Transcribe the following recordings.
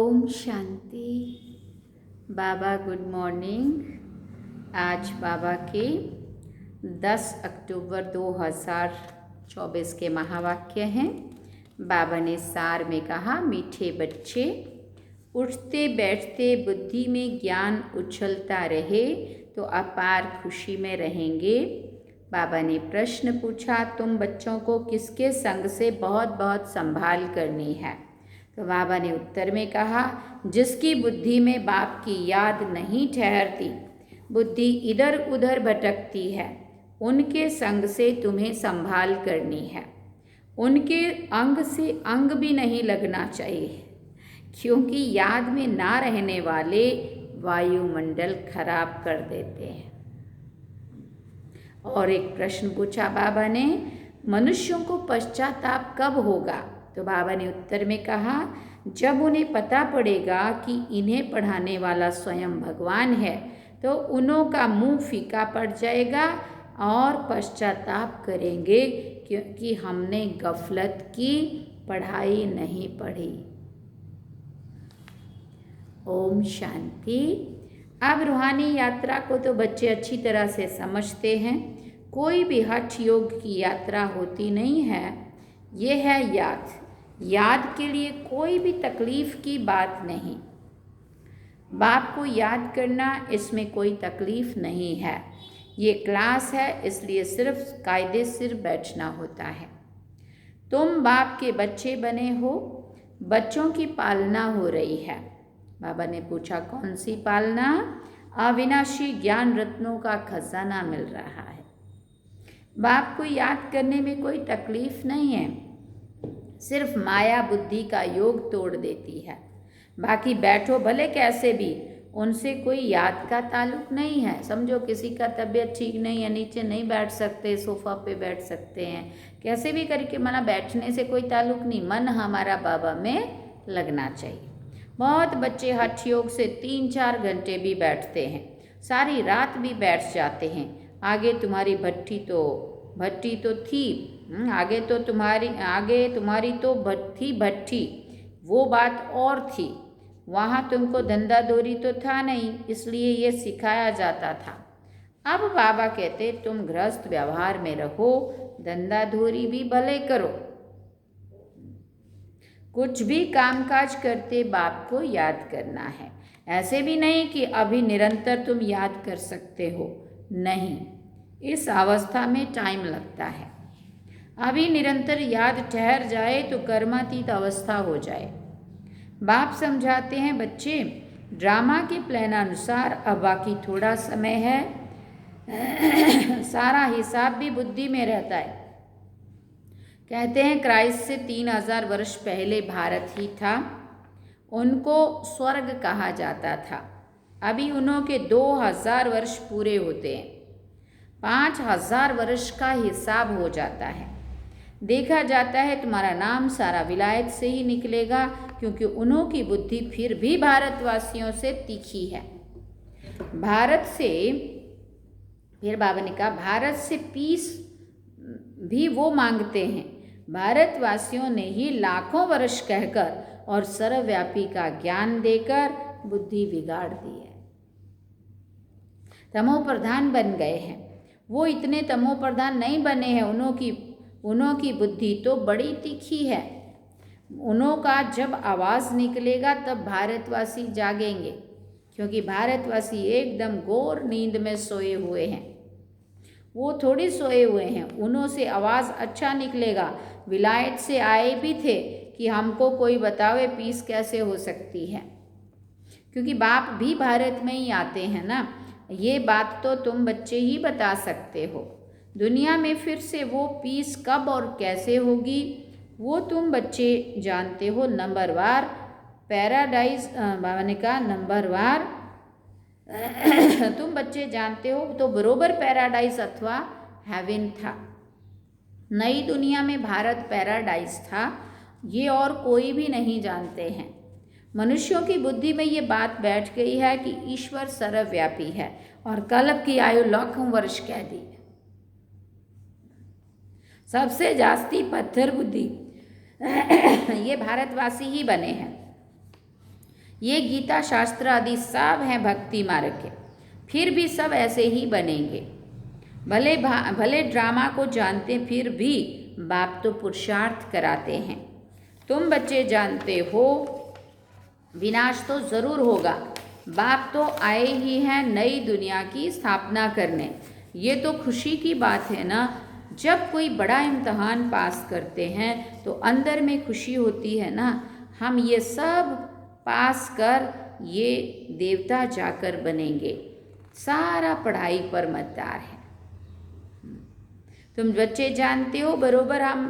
ओम शांति। बाबा good morning. आज बाबा के 10 अक्टूबर 2024 के महावाक्य हैं। बाबा ने सार में कहा, मीठे बच्चे, उठते बैठते बुद्धि में ज्ञान उछलता रहे तो अपार खुशी में रहेंगे। बाबा ने प्रश्न पूछा, तुम बच्चों को किसके संग से बहुत बहुत संभाल करनी है? तो बाबा ने उत्तर में कहा, जिसकी बुद्धि में बाप की याद नहीं ठहरती, बुद्धि इधर उधर भटकती है, उनके संग से तुम्हें संभाल करनी है। उनके अंग से अंग भी नहीं लगना चाहिए, क्योंकि याद में ना रहने वाले वायुमंडल खराब कर देते हैं। और एक प्रश्न पूछा बाबा ने, मनुष्यों को पश्चाताप कब होगा? तो बाबा ने उत्तर में कहा, जब उन्हें पता पड़ेगा कि इन्हें पढ़ाने वाला स्वयं भगवान है, तो उन्हों का मुंह फीका पड़ जाएगा और पश्चाताप करेंगे क्योंकि हमने गफलत की, पढ़ाई नहीं पढ़ी। ओम शांति। अब रूहानी यात्रा को तो बच्चे अच्छी तरह से समझते हैं। कोई भी हठ योग की यात्रा होती नहीं है। ये है याद। याद के लिए कोई भी तकलीफ की बात नहीं। बाप को याद करना, इसमें कोई तकलीफ नहीं है। ये क्लास है, इसलिए सिर्फ कायदे सिर बैठना होता है। तुम बाप के बच्चे बने हो, बच्चों की पालना हो रही है। बाबा ने पूछा, कौन सी पालना? अविनाशी ज्ञान रत्नों का खजाना मिल रहा है। बाप को याद करने में कोई तकलीफ नहीं है, सिर्फ माया बुद्धि का योग तोड़ देती है। बाकी बैठो भले कैसे भी, उनसे कोई याद का ताल्लुक नहीं है। समझो किसी का तबीयत ठीक नहीं है, नीचे नहीं बैठ सकते, सोफा पे बैठ सकते हैं, कैसे भी करके मना, बैठने से कोई ताल्लुक नहीं। मन हमारा बाबा में लगना चाहिए। बहुत बच्चे हठ योग से 3-4 घंटे भी बैठते हैं, सारी रात भी बैठ जाते हैं। आगे तुम्हारी भट्टी तो थी, आगे तुम्हारी तो भट्टी, वो बात और थी। वहाँ तुमको धंधा दोरी तो था नहीं, इसलिए ये सिखाया जाता था। अब बाबा कहते, तुम गृहस्थ व्यवहार में रहो, धंधा धोरी भी भले करो, कुछ भी कामकाज करते बाप को याद करना है। ऐसे भी नहीं कि अभी निरंतर तुम याद कर सकते हो, नहीं, इस अवस्था में टाइम लगता है। अभी निरंतर याद ठहर जाए तो कर्मातीत अवस्था हो जाए। बाप समझाते हैं, बच्चे, ड्रामा के प्लान अनुसार अब बाकी थोड़ा समय है। सारा हिसाब भी बुद्धि में रहता है। कहते हैं क्राइस्ट से 3000 वर्ष पहले भारत ही था, उनको स्वर्ग कहा जाता था। अभी उन्हों के 2000 वर्ष पूरे होते हैं, 5000 वर्ष का हिसाब हो जाता है। देखा जाता है तुम्हारा नाम सारा विलायत से ही निकलेगा, क्योंकि उन्हों की बुद्धि फिर भी भारतवासियों से तीखी है। भारत से, फिर बाबा ने कहा, भारत से पीस भी वो मांगते हैं। भारतवासियों ने ही लाखों वर्ष कहकर और सर्वव्यापी का ज्ञान देकर बुद्धि बिगाड़ दी है। तमो प्रधान बन गए हैं। वो इतने तमो प्रधान नहीं बने हैं। उन्हों की बुद्धि तो बड़ी तीखी है। उन्हों का जब आवाज़ निकलेगा तब भारतवासी जागेंगे, क्योंकि भारतवासी एकदम घोर नींद में सोए हुए हैं। वो थोड़ी सोए हुए हैं, उन्हों से आवाज़ अच्छा निकलेगा। विलायत से आए भी थे कि हमको कोई बतावे पीस कैसे हो सकती है, क्योंकि बाप भी भारत में ही आते हैं ना। ये बात तो तुम बच्चे ही बता सकते हो। दुनिया में फिर से वो पीस कब और कैसे होगी, वो तुम बच्चे जानते हो। नंबरवार पैराडाइज, बाबा ने कहा, नंबरवार तुम बच्चे जानते हो तो बरोबर पैराडाइज अथवा हेवन था। नई दुनिया में भारत पैराडाइज था, ये और कोई भी नहीं जानते हैं। मनुष्यों की बुद्धि में ये बात बैठ गई है कि ईश्वर सर्वव्यापी है और कल्प की आयु लाखों वर्ष कह दी। सबसे जास्ती पत्थर बुद्धि ये भारतवासी ही बने हैं। ये गीता शास्त्र आदि सब हैं भक्ति मार्ग के, फिर भी सब ऐसे ही बनेंगे। भले ड्रामा को जानते फिर भी बाप तो पुरुषार्थ कराते हैं। तुम बच्चे जानते हो विनाश तो ज़रूर होगा, बाप तो आए ही हैं नई दुनिया की स्थापना करने। ये तो खुशी की बात है ना। जब कोई बड़ा इम्तहान पास करते हैं तो अंदर में खुशी होती है ना, हम ये सब पास कर ये देवता जाकर बनेंगे। सारा पढ़ाई पर मतदार है। तुम बच्चे जानते हो बरोबर हम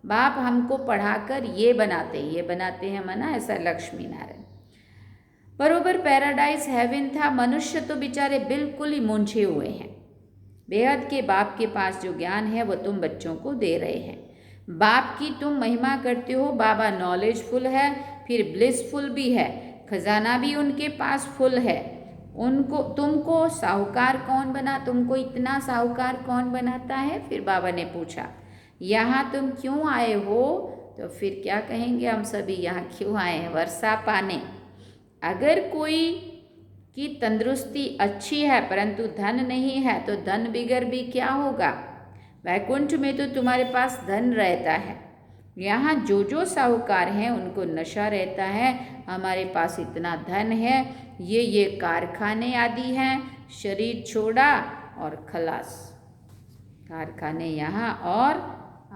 बाप हमको पढ़ाकर ये बनाते हैं मना, ऐसा लक्ष्मी नारायण। बरोबर पैराडाइज हेवन था, मनुष्य तो बेचारे बिल्कुल ही मूंझे हुए हैं। बेहद के बाप के पास जो ज्ञान है वो तुम बच्चों को दे रहे हैं। बाप की तुम महिमा करते हो। बाबा नॉलेजफुल है, फिर ब्लिसफुल भी है, खजाना भी उनके पास फुल है। तुमको साहूकार कौन बना, तुमको इतना साहूकार कौन बनाता है? फिर बाबा ने पूछा यहाँ तुम क्यों आए हो? तो फिर क्या कहेंगे हम सभी, यहाँ क्यों आए हैं? वर्षा पाने। अगर कोई की तंदुरुस्ती अच्छी है परंतु धन नहीं है तो धन बिगड़ भी क्या होगा? वैकुंठ में तो तुम्हारे पास धन रहता है, यहाँ जो जो साहूकार हैं उनको नशा रहता है। हमारे पास इतना धन है, ये कारखाने आदि हैं, शरीर छोड़ा और खलास। कारखाने यहाँ और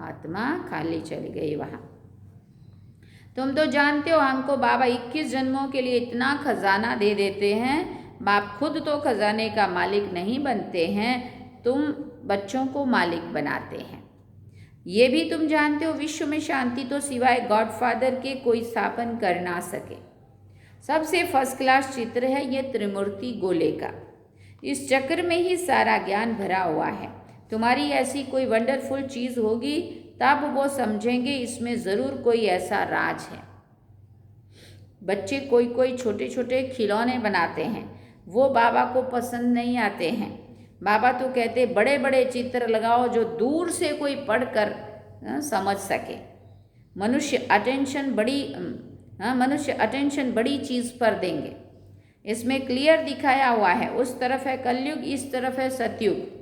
आत्मा खाली चली गई वहाँ। तुम तो जानते हो हमको बाबा 21 जन्मों के लिए इतना खजाना दे देते हैं। बाप खुद तो खजाने का मालिक नहीं बनते हैं, तुम बच्चों को मालिक बनाते हैं। ये भी तुम जानते हो विश्व में शांति तो सिवाय गॉडफादर के कोई स्थापन कर ना सके। सबसे फर्स्ट क्लास चित्र है ये त्रिमूर्ति गोले का। इस चक्र में ही सारा ज्ञान भरा हुआ है। तुम्हारी ऐसी कोई वंडरफुल चीज़ होगी तब वो समझेंगे इसमें ज़रूर कोई ऐसा राज है। बच्चे कोई छोटे छोटे खिलौने बनाते हैं, वो बाबा को पसंद नहीं आते हैं। बाबा तो कहते बड़े बड़े चित्र लगाओ जो दूर से कोई पढ़कर समझ सके। मनुष्य अटेंशन बड़ी चीज़ पर देंगे। इसमें क्लियर दिखाया हुआ है, उस तरफ है कलयुग, इस तरफ है सतयुग।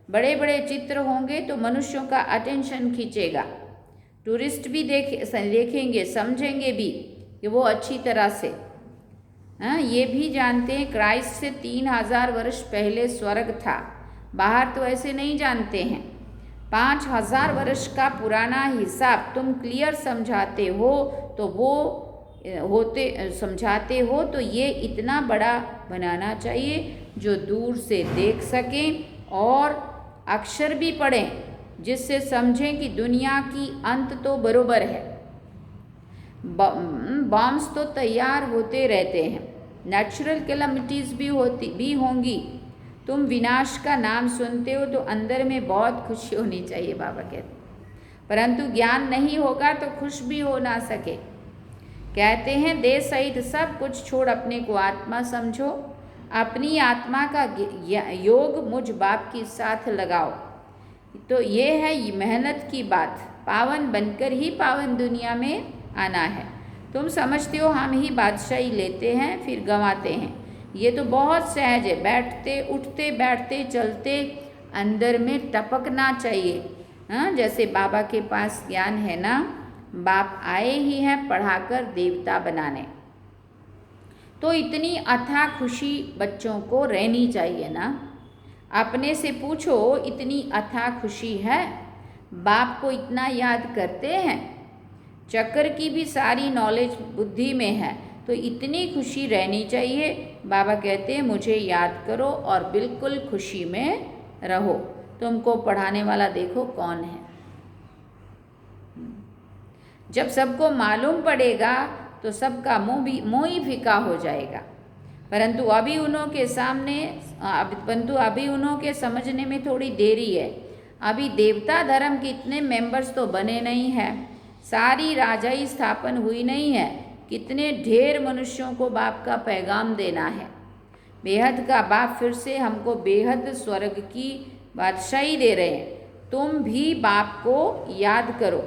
बड़े बड़े चित्र होंगे तो मनुष्यों का अटेंशन खींचेगा। टूरिस्ट भी देखेंगे, समझेंगे भी कि वो अच्छी तरह से। ये भी जानते हैं क्राइस्ट से 3000 वर्ष पहले स्वर्ग था। बाहर तो ऐसे नहीं जानते हैं। 5000 वर्ष का पुराना हिसाब तुम क्लियर समझाते हो तो ये इतना बड़ा बनाना चाहिए जो दूर से देख सकें और अक्षर भी पढ़ें, जिससे समझें कि दुनिया की अंत तो बरोबर है। बॉम्ब्स तो तैयार होते रहते हैं, नेचुरल कैलामिटीज़ भी होंगी। तुम विनाश का नाम सुनते हो तो अंदर में बहुत खुशी होनी चाहिए, बाबा कहते, परंतु ज्ञान नहीं होगा तो खुश भी हो ना सके। कहते हैं देह सहित सब कुछ छोड़ अपने को आत्मा समझो, अपनी आत्मा का योग मुझ बाप के साथ लगाओ। तो ये है मेहनत की बात, पावन बनकर ही पावन दुनिया में आना है। तुम समझते हो हम ही बादशाही लेते हैं फिर गंवाते हैं। ये तो बहुत सहज है, बैठते उठते बैठते चलते अंदर में टपकना चाहिए। जैसे बाबा के पास ज्ञान है ना, बाप आए ही हैं पढ़ाकर देवता बनाने। तो इतनी अथाह खुशी बच्चों को रहनी चाहिए ना। अपने से पूछो इतनी अथाह खुशी है? बाप को इतना याद करते हैं? चक्र की भी सारी नॉलेज बुद्धि में है, तो इतनी खुशी रहनी चाहिए। बाबा कहते हैं मुझे याद करो और बिल्कुल खुशी में रहो। तुमको पढ़ाने वाला देखो कौन है। जब सबको मालूम पड़ेगा तो सबका मुँह ही फीका हो जाएगा। परंतु अभी उन्हों के समझने में थोड़ी देरी है। अभी देवता धर्म के इतने मेंबर्स तो बने नहीं हैं, सारी राजाई स्थापन हुई नहीं है। कितने ढेर मनुष्यों को बाप का पैगाम देना है। बेहद का बाप फिर से हमको बेहद स्वर्ग की बादशाही दे रहे हैं। तुम भी बाप को याद करो।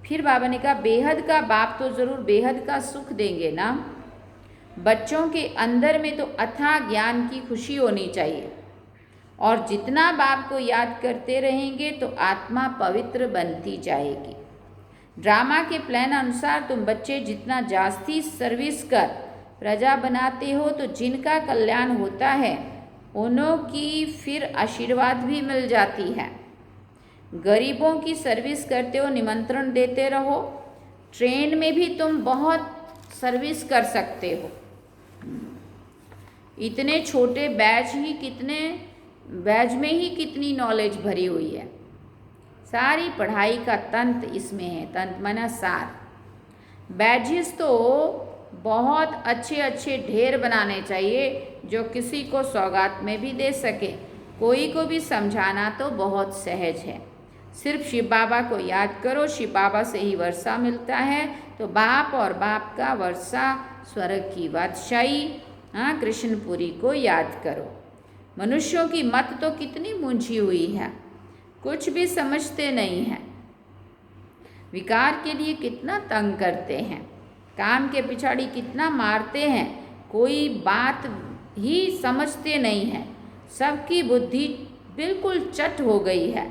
फिर बाबा ने कहा बेहद का बाप तो ज़रूर बेहद का सुख देंगे ना। बच्चों के अंदर में तो अथाह ज्ञान की खुशी होनी चाहिए, और जितना बाप को याद करते रहेंगे तो आत्मा पवित्र बनती जाएगी। ड्रामा के प्लान अनुसार तुम बच्चे जितना जास्ती सर्विस कर प्रजा बनाते हो तो जिनका कल्याण होता है उन्हों की फिर आशीर्वाद भी मिल जाती है। गरीबों की सर्विस करते हो, निमंत्रण देते रहो। ट्रेन में भी तुम बहुत सर्विस कर सकते हो। इतने छोटे बैच में ही कितनी नॉलेज भरी हुई है। सारी पढ़ाई का तंत्र इसमें है। तंत्र माना सार। बैजेस तो बहुत अच्छे अच्छे ढेर बनाने चाहिए जो किसी को सौगात में भी दे सके। कोई को भी समझाना तो बहुत सहज है। सिर्फ शिव बाबा को याद करो, शिव बाबा से ही वर्षा मिलता है। तो बाप और बाप का वर्षा, स्वर्ग की बादशाही, कृष्णपुरी को याद करो। मनुष्यों की मत तो कितनी मूंझी हुई है, कुछ भी समझते नहीं हैं। विकार के लिए कितना तंग करते हैं, काम के पिछाड़ी कितना मारते हैं, कोई बात ही समझते नहीं हैं। सबकी बुद्धि बिल्कुल चट हो गई है।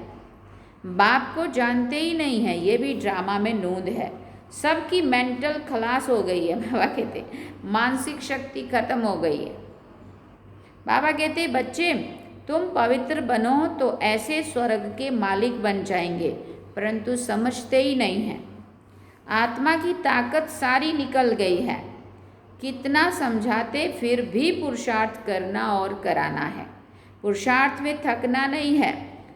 बाप को जानते ही नहीं है, ये भी ड्रामा में नूंद है। सबकी मेंटल खलास हो गई है। बाबा कहते मानसिक शक्ति खत्म हो गई है। बाबा कहते बच्चे तुम पवित्र बनो तो ऐसे स्वर्ग के मालिक बन जाएंगे, परंतु समझते ही नहीं हैं। आत्मा की ताकत सारी निकल गई है। कितना समझाते फिर भी पुरुषार्थ करना और कराना है। पुरुषार्थ में थकना नहीं है,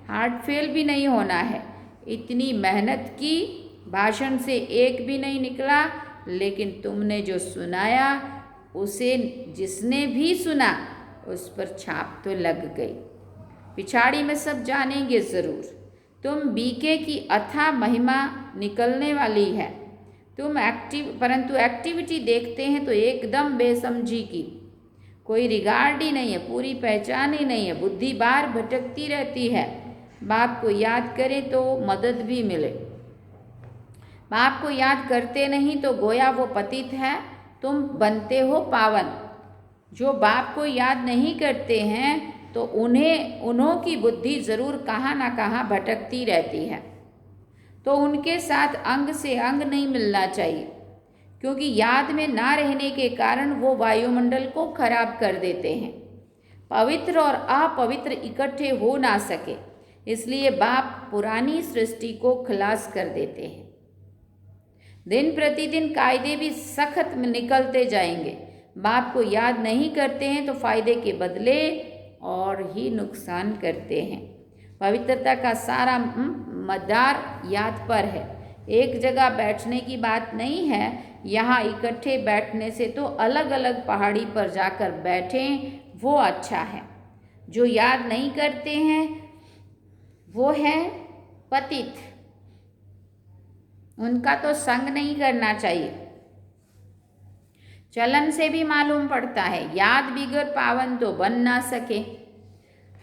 हार्ट फेल भी नहीं होना है। इतनी मेहनत की, भाषण से एक भी नहीं निकला, लेकिन तुमने जो सुनाया उसे जिसने भी सुना उस पर छाप तो लग गई। पिछाड़ी में सब जानेंगे ज़रूर। तुम बीके की अथाह महिमा निकलने वाली है। तुम परंतु एक्टिविटी देखते हैं तो एकदम बेसमझी की, कोई रिगार्ड ही नहीं है, पूरी पहचान ही नहीं है। बुद्धि बार भटकती रहती है। बाप को याद करें तो मदद भी मिले। बाप को याद करते नहीं तो गोया वो पतित है, तुम बनते हो पावन। जो बाप को याद नहीं करते हैं तो उन्हों की बुद्धि ज़रूर कहाँ ना कहाँ भटकती रहती है। तो उनके साथ अंग से अंग नहीं मिलना चाहिए, क्योंकि याद में ना रहने के कारण वो वायुमंडल को खराब कर देते हैं। पवित्र और अपवित्र इकट्ठे हो ना सके, इसलिए बाप पुरानी सृष्टि को खलास कर देते हैं। दिन प्रतिदिन कायदे भी सख्त निकलते जाएंगे। बाप को याद नहीं करते हैं तो फायदे के बदले और ही नुकसान करते हैं। पवित्रता का सारा मदार याद पर है। एक जगह बैठने की बात नहीं है। यहाँ इकट्ठे बैठने से तो अलग अलग पहाड़ी पर जाकर बैठें, वो अच्छा है। जो याद नहीं करते हैं वो है पतित, उनका तो संग नहीं करना चाहिए। चलन से भी मालूम पड़ता है, याद बिगर पावन तो बन ना सके।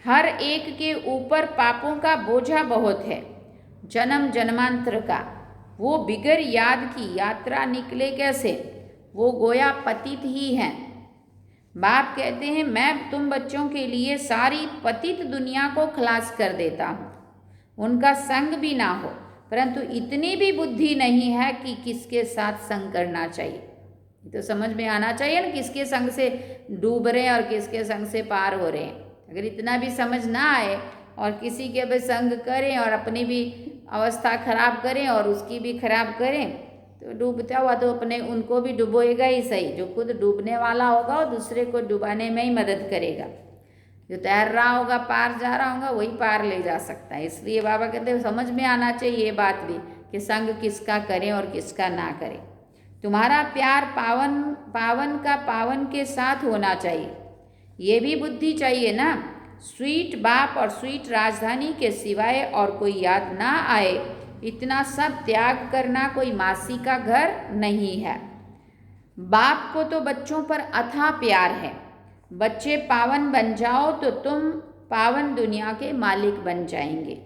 हर एक के ऊपर पापों का बोझा बहुत है, जन्म जन्मांतर का। वो बिगर याद की यात्रा निकले कैसे? वो गोया पतित ही हैं। बाप कहते हैं मैं तुम बच्चों के लिए सारी पतित दुनिया को खलास कर देता हूँ, उनका संग भी ना हो। परंतु इतनी भी बुद्धि नहीं है कि किसके साथ संग करना चाहिए। तो समझ में आना चाहिए ना, किसके संग से डूब रहे हैं और किसके संग से पार हो रहे हैं। अगर इतना भी समझ ना आए और किसी के भी संग करें और अपनी भी अवस्था खराब करें और उसकी भी खराब करें तो डूबता हुआ तो अपने उनको भी डुबोएगा ही सही। जो खुद डूबने वाला होगा वो दूसरे को डुबाने में ही मदद करेगा। जो तैर रहा होगा, पार जा रहा होगा, वही पार ले जा सकता है। इसलिए बाबा कहते हैं समझ में आना चाहिए ये बात भी कि संग किसका करें और किसका ना करें। तुम्हारा प्यार पावन का पावन के साथ होना चाहिए, ये भी बुद्धि चाहिए ना। स्वीट बाप और स्वीट राजधानी के सिवाय और कोई याद ना आए, इतना सब त्याग करना कोई मासी का घर नहीं है। बाप को तो बच्चों पर अथाह प्यार है। बच्चे पावन बन जाओ तो तुम पावन दुनिया के मालिक बन जाएंगे।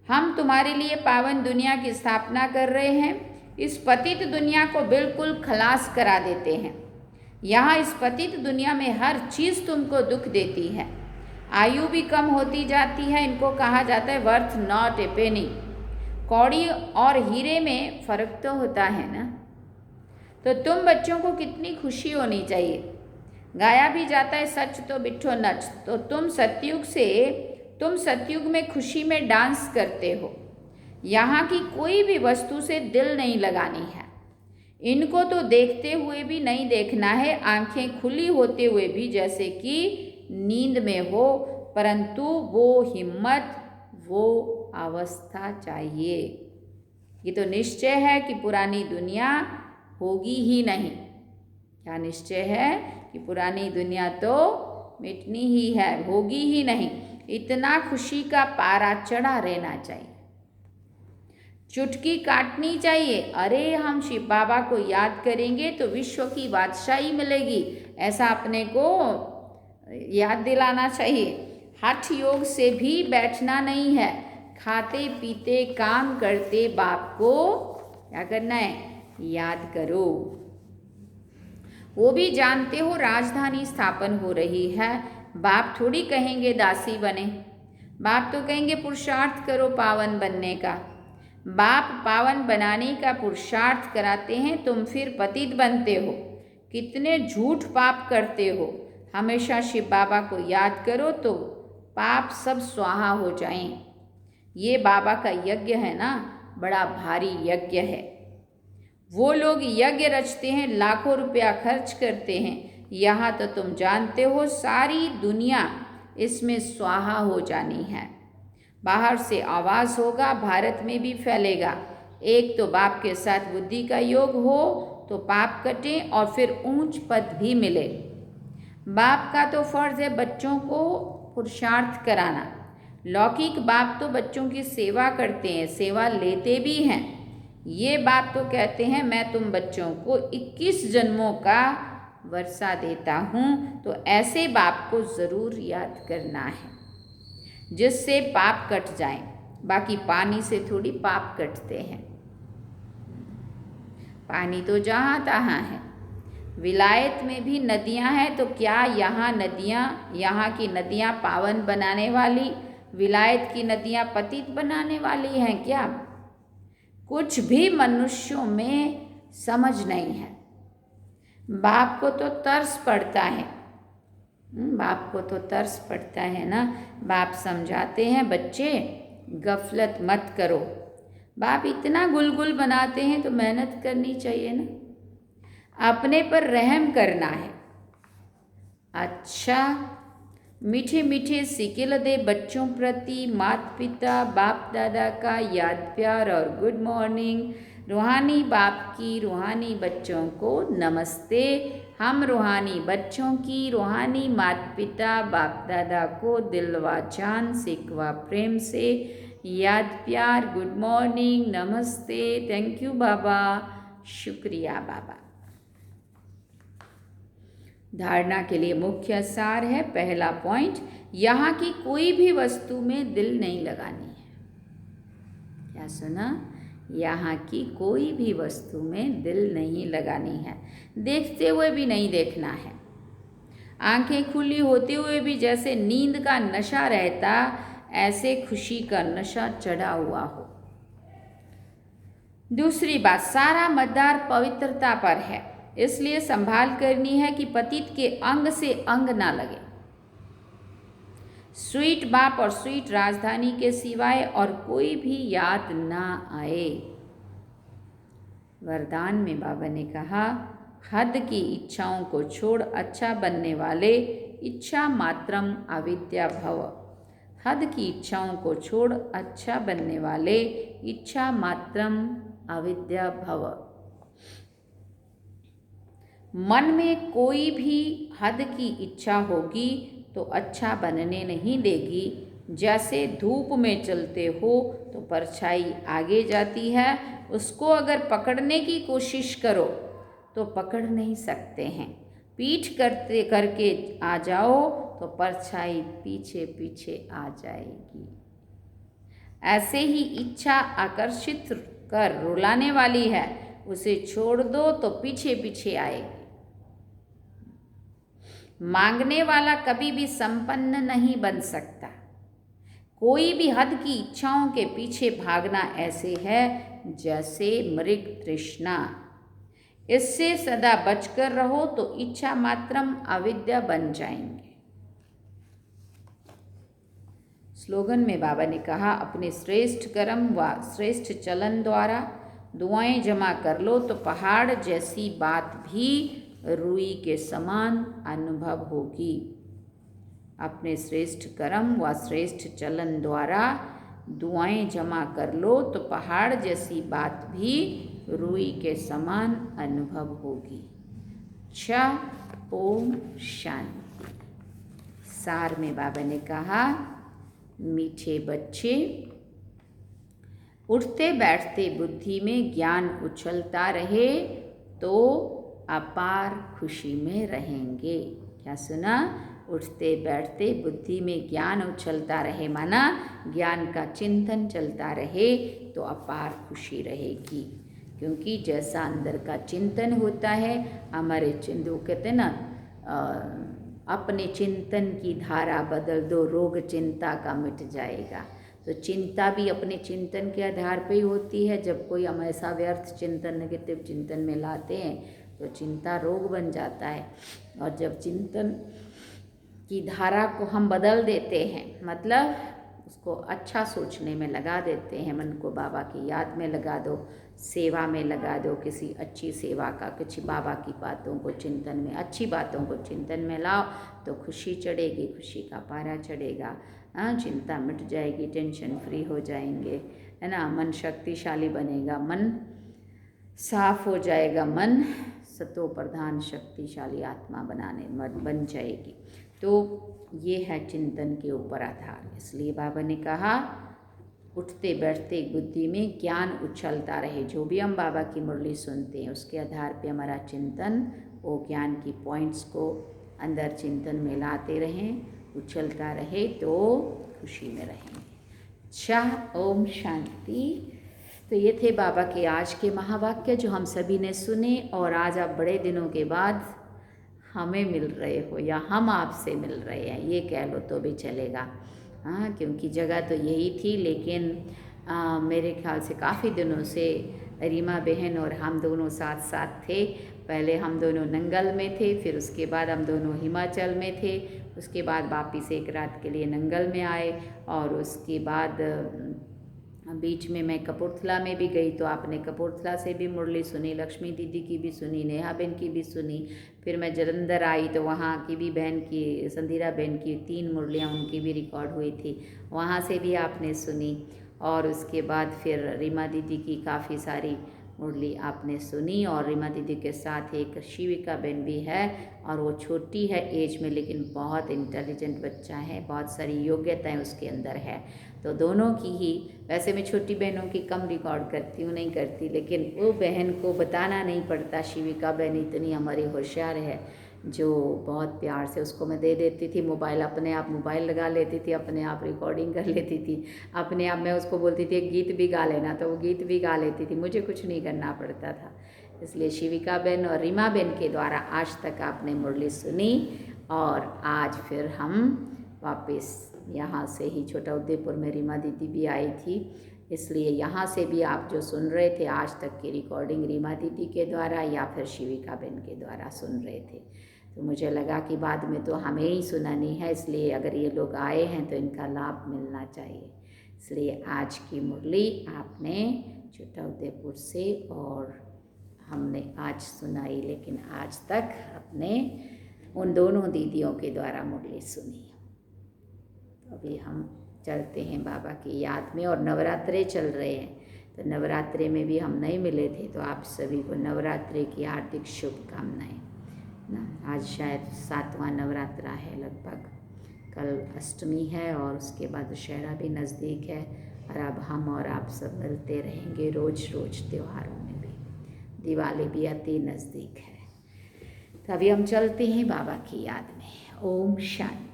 हम तुम्हारे लिए पावन दुनिया की स्थापना कर रहे हैं। इस पतित दुनिया को बिल्कुल खलास करा देते हैं। यहाँ इस पतित दुनिया में हर चीज़ तुमको दुख देती है। आयु भी कम होती जाती है। इनको कहा जाता है वर्थ नॉट ए पेनी। कौड़ी और हीरे में फर्क तो होता है ना। तो तुम बच्चों को कितनी खुशी होनी चाहिए। गाया भी जाता है सच तो बिठो नच। तो तुम सतयुग में खुशी में डांस करते हो। यहाँ की कोई भी वस्तु से दिल नहीं लगानी है। इनको तो देखते हुए भी नहीं देखना है, आंखें खुली होते हुए भी, जैसे कि नींद में हो, परंतु वो हिम्मत, वो अवस्था चाहिए। ये तो निश्चय है कि पुरानी दुनिया होगी ही नहीं। क्या निश्चय है कि पुरानी दुनिया तो मिटनी ही है, होगी ही नहीं। इतना खुशी का पारा चढ़ा रहना चाहिए। चुटकी काटनी चाहिए। अरे हम शिव बाबा को याद करेंगे तो विश्व की बादशाही मिलेगी, ऐसा अपने को याद दिलाना चाहिए। हठ योग से भी बैठना नहीं है। खाते पीते काम करते बाप को क्या करना है, याद करो। वो भी जानते हो राजधानी स्थापन हो रही है। बाप थोड़ी कहेंगे दासी बने। बाप तो कहेंगे पुरुषार्थ करो पावन बनने का। बाप पावन बनाने का पुरुषार्थ कराते हैं, तुम फिर पतित बनते हो। कितने झूठ पाप करते हो। हमेशा शिव बाबा को याद करो तो पाप सब स्वाहा हो जाएं। ये बाबा का यज्ञ है ना, बड़ा भारी यज्ञ है। वो लोग यज्ञ रचते हैं, लाखों रुपया खर्च करते हैं। यहाँ तो तुम जानते हो सारी दुनिया इसमें स्वाहा हो जानी है। बाहर से आवाज़ होगा, भारत में भी फैलेगा। एक तो बाप के साथ बुद्धि का योग हो तो पाप कटे और फिर ऊंच पद भी मिले। बाप का तो फर्ज है बच्चों को पुरुषार्थ कराना। लौकिक बाप तो बच्चों की सेवा करते हैं, सेवा लेते भी हैं। ये बाप तो कहते हैं मैं तुम बच्चों को 21 जन्मों का वर्षा देता हूँ। तो ऐसे बाप को ज़रूर याद करना है जिससे पाप कट जाएं। बाकी पानी से थोड़ी पाप कटते हैं। पानी तो जहाँ तहाँ है। विलायत में भी नदियाँ हैं, तो क्या यहाँ की नदियाँ पावन बनाने वाली, विलायत की नदियाँ पतित बनाने वाली हैं क्या? कुछ भी मनुष्यों में समझ नहीं है। बाप को तो तरस पड़ता है। बाप को तो तरस पड़ता है ना। बाप समझाते हैं बच्चे गफलत मत करो। बाप इतना गुलगुल बनाते हैं तो मेहनत करनी चाहिए ना, अपने पर रहम करना है। अच्छा, मीठे मीठे सिकिल दे बच्चों प्रति माता पिता बाप दादा का याद प्यार और गुड मॉर्निंग। रूहानी बाप की रूहानी बच्चों को नमस्ते। हम रूहानी बच्चों की रूहानी माता पिता बाप दादा को दिल व जान से व प्रेम से याद प्यार, गुड मॉर्निंग, नमस्ते, थैंक यू बाबा, शुक्रिया बाबा। धारणा के लिए मुख्य सार है। पहला पॉइंट, यहाँ की कोई भी वस्तु में दिल नहीं लगानी है। क्या सुना? यहाँ की कोई भी वस्तु में दिल नहीं लगानी है। देखते हुए भी नहीं देखना है। आंखें खुली होते हुए भी जैसे नींद का नशा रहता, ऐसे खुशी का नशा चढ़ा हुआ हो। दूसरी बात, सारा मदार पवित्रता पर है, इसलिए संभाल करनी है कि पतित के अंग से अंग ना लगे। स्वीट बाप और स्वीट राजधानी के सिवाय और कोई भी याद ना आए। वरदान में बाबा ने कहा, हद की इच्छाओं को छोड़ अच्छा बनने वाले इच्छा मात्रम अविद्या भव। हद की इच्छाओं को छोड़ अच्छा बनने वाले इच्छा मात्रम अविद्या भव। मन में कोई भी हद की इच्छा होगी तो अच्छा बनने नहीं देगी। जैसे धूप में चलते हो तो परछाई आगे जाती है, उसको अगर पकड़ने की कोशिश करो तो पकड़ नहीं सकते हैं। पीठ करके आ जाओ तो परछाई पीछे पीछे आ जाएगी। ऐसे ही इच्छा आकर्षित कर रुलाने वाली है, उसे छोड़ दो तो पीछे पीछे आएगी। मांगने वाला कभी भी संपन्न नहीं बन सकता। कोई भी हद की इच्छाओं के पीछे भागना ऐसे है जैसे मृग तृष्णा। इससे सदा बचकर रहो तो इच्छा मात्रम अविद्या बन जाएंगे। स्लोगन में बाबा ने कहा, अपने श्रेष्ठ कर्म व श्रेष्ठ चलन द्वारा दुआएं जमा कर लो तो पहाड़ जैसी बात भी रुई के समान अनुभव होगी। अपने श्रेष्ठ कर्म व श्रेष्ठ चलन द्वारा दुआएं जमा कर लो तो पहाड़ जैसी बात भी रुई के समान अनुभव होगी। अच्छा, ओम शांति। सार में बाबा ने कहा, मीठे बच्चे, उठते बैठते बुद्धि में ज्ञान उछलता रहे तो अपार खुशी में रहेंगे। क्या सुना? उठते बैठते बुद्धि में ज्ञान उछलता रहे, माना ज्ञान का चिंतन चलता रहे तो अपार खुशी रहेगी। क्योंकि जैसा अंदर का चिंतन होता है, हमारे चिंतु कहते ना, अपने चिंतन की धारा बदल दो, रोग चिंता का मिट जाएगा। तो चिंता भी अपने चिंतन के आधार पे ही होती है। जब कोई हम ऐसा व्यर्थ चिंतन, नेगेटिव चिंतन में लाते हैं तो चिंता रोग बन जाता है। और जब चिंतन की धारा को हम बदल देते हैं, मतलब उसको अच्छा सोचने में लगा देते हैं, मन को बाबा की याद में लगा दो, सेवा में लगा दो, किसी अच्छी सेवा का, कुछ बाबा की बातों को चिंतन में, अच्छी बातों को चिंतन में लाओ तो खुशी चढ़ेगी, खुशी का पारा चढ़ेगा। चिंता मिट जाएगी, टेंशन फ्री हो जाएंगे, है ना। मन शक्तिशाली बनेगा, मन साफ हो जाएगा, मन सतो प्रधान शक्तिशाली आत्मा बन जाएगी। तो ये है चिंतन के ऊपर आधार। इसलिए बाबा ने कहा, उठते बैठते बुद्धि में ज्ञान उछलता रहे। जो भी हम बाबा की मुरली सुनते हैं उसके आधार पे हमारा चिंतन, वो ज्ञान की पॉइंट्स को अंदर चिंतन में लाते रहें, उछलता रहे तो खुशी में रहेंगे। अच्छा, ओम शांति। तो ये थे बाबा के आज के महावाक्य जो हम सभी ने सुने। और आज आप बड़े दिनों के बाद हमें मिल रहे हो या हम आपसे मिल रहे हैं, ये कह लो तो भी चलेगा। हाँ, क्योंकि जगह तो यही थी, लेकिन मेरे ख्याल से काफ़ी दिनों से रीमा बहन और हम दोनों साथ साथ थे। पहले हम दोनों नंगल में थे, फिर उसके बाद हम दोनों हिमाचल में थे, उसके बाद वापिस एक रात के लिए नंगल में आए, और उसके बाद बीच में मैं कपूरथला में भी गई। तो आपने कपूरथला से भी मुरली सुनी, लक्ष्मी दीदी की भी सुनी, नेहा बहन की भी सुनी। फिर मैं जलंधर आई तो वहाँ की भी बहन की, संधीरा बहन की 3 मुरलियाँ उनकी भी रिकॉर्ड हुई थी, वहाँ से भी आपने सुनी। और उसके बाद फिर रीमा दीदी की काफ़ी सारी मुरली आपने सुनी। और रीमा दीदी के साथ एक शिविका बहन भी है, और वो छोटी है एज में, लेकिन बहुत इंटेलिजेंट बच्चा है, बहुत सारी योग्यताएं उसके अंदर है। तो दोनों की ही, वैसे मैं छोटी बहनों की कम रिकॉर्ड करती हूँ, नहीं करती, लेकिन वो बहन को बताना नहीं पड़ता। शिविका बहन इतनी हमारी होशियार है, जो बहुत प्यार से उसको मैं दे देती थी मोबाइल, अपने आप मोबाइल लगा लेती थी, अपने आप रिकॉर्डिंग कर लेती थी, अपने आप। मैं उसको बोलती थी एक गीत भी गा लेना, तो वो गीत भी गा लेती थी, मुझे कुछ नहीं करना पड़ता था। इसलिए शिविका बहन और रीमा बहन के द्वारा आज तक आपने मुरली सुनी। और आज फिर हम वापस यहाँ से ही, छोटा उदयपुर में रीमा दीदी भी आई थी, इसलिए यहाँ से भी आप जो सुन रहे थे आज तक की रिकॉर्डिंग रीमा दीदी के द्वारा या फिर शिविका बहन के द्वारा सुन रहे थे। तो मुझे लगा कि बाद में तो हमें ही सुनानी है, इसलिए अगर ये लोग आए हैं तो इनका लाभ मिलना चाहिए। इसलिए आज की मुरली आपने छोटा उदयपुर से और हमने आज सुनाई, लेकिन आज तक अपने उन दोनों दीदियों के द्वारा मुरली सुनी। तो अभी हम चलते हैं बाबा की याद में, और नवरात्रे चल रहे हैं, तो नवरात्रे में भी हम नहीं मिले थे, तो आप सभी को नवरात्रे की हार्दिक शुभकामनाएं ना। आज शायद 7वां नवरात्रा है लगभग, कल अष्टमी है और उसके बाद दशहरा भी नज़दीक है। और अब हम और आप सब मिलते रहेंगे रोज़ रोज़ त्योहारों में भी, दिवाली भी अति नज़दीक है। तो अभी हम चलते हैं बाबा की याद में। ओम शांति।